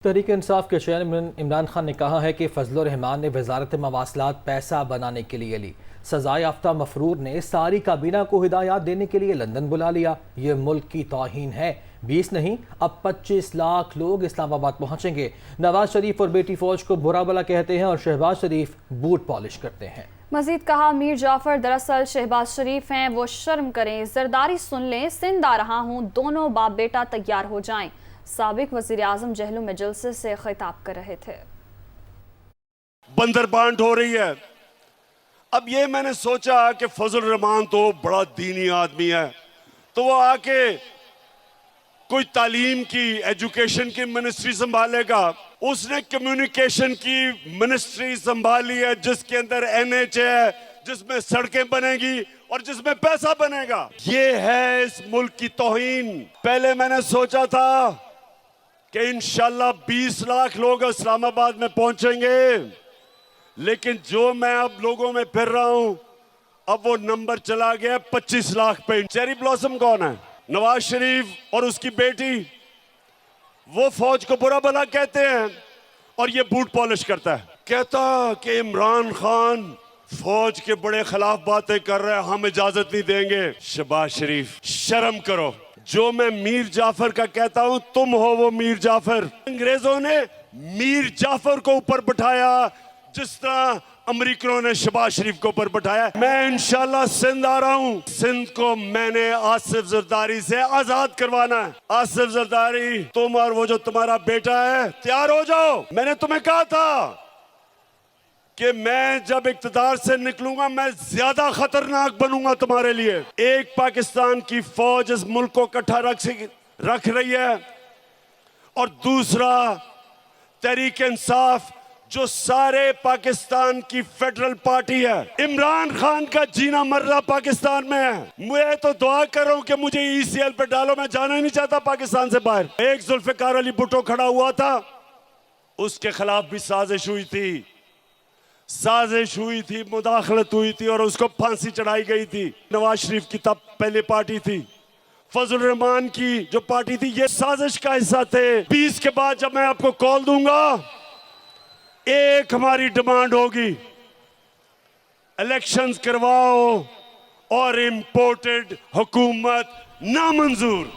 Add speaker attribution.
Speaker 1: तहरीक इंसाफ के चेयरमैन इमरान खान ने कहा है कि फजलुर रहमान ने वजारत मवासलात पैसा बनाने के लिए ली। सजा याफ्ता मफरूर ने सारी काबीना को हिदायत देने के लिए लंदन बुला लिया। ये मुल्क की तौहीन है। 20 नहीं अब 25 लाख लोग इस्लामाबाद पहुंचेंगे। नवाज शरीफ और बेटी फौज को बुरा भला कहते हैं और शहबाज शरीफ बूट पॉलिश करते हैं।
Speaker 2: मजीद कहा, मीर जाफर दरअसल शहबाज शरीफ हैं, वो शर्म करें, जरदारी सुन लें, सिंध आ रहा हूँ, दोनों बाप बेटा तैयार हो जाएं। साबिक वजीर आजम जहलू में जलसे से खिताब कर रहे थे।
Speaker 3: बंदर बांट हो रही है। अब ये मैंने सोचा कि फजल रहमान तो बड़ा दीनी आदमी है, तो वो आके कोई तालीम की, एजुकेशन की मिनिस्ट्री संभालेगा। उसने कम्युनिकेशन की मिनिस्ट्री संभाली है, जिसके अंदर NH है, जिसमें सड़कें बनेगी और जिसमें पैसा बनेगा। ये है इस मुल्क की तौहीन। पहले मैंने सोचा था कि इंशाल्लाह 20 लाख लोग इस्लामाबाद में पहुंचेंगे, लेकिन जो मैं अब लोगों में फिर रहा हूं, अब वो नंबर चला गया 25 लाख पे। चेरी ब्लॉसम कौन है? नवाज शरीफ और उसकी बेटी। वो फौज को बुरा भला कहते हैं और ये बूट पॉलिश करता है। कहता कि इमरान खान फौज के बड़े खिलाफ बातें कर रहे हैं, हम इजाजत नहीं देंगे। शहबाज शरीफ, शर्म करो। जो मैं मीर जाफर का कहता हूं, तुम हो वो मीर जाफर। अंग्रेजों ने मीर जाफर को ऊपर बिठाया जिस तरह अमरीकनों ने शहबाज शरीफ को ऊपर बिठाया। मैं इंशाल्लाह सिंध आ रहा हूं। सिंध को मैंने आसिफ जरदारी से आजाद करवाना है। आसिफ जरदारी, तुम और वो जो तुम्हारा बेटा है, तैयार हो जाओ। मैंने तुम्हें कहा था कि मैं जब इक्तदार से निकलूंगा, मैं ज्यादा खतरनाक बनूंगा तुम्हारे लिए। एक पाकिस्तान की फौज इस मुल्क को इकट्ठा रख रही है, और दूसरा तहरीक इंसाफ जो सारे पाकिस्तान की फेडरल पार्टी है। इमरान खान का जीना मरना पाकिस्तान में है। मैं तो दुआ कर रहा हूं कि मुझे ECL पे डालो, मैं जाना ही नहीं चाहता पाकिस्तान से बाहर। एक जुल्फिकार अली भुट्टो खड़ा हुआ था, उसके खिलाफ भी साजिश हुई थी, मुदाखलत हुई थी और उसको फांसी चढ़ाई गई थी। नवाज शरीफ की तब पहले पार्टी थी, फजल रहमान की जो पार्टी थी, ये साजिश का हिस्सा थे। 20 के बाद जब मैं आपको कॉल दूंगा, एक हमारी डिमांड होगी, इलेक्शंस करवाओ और इंपोर्टेड हुकूमत नामंजूर।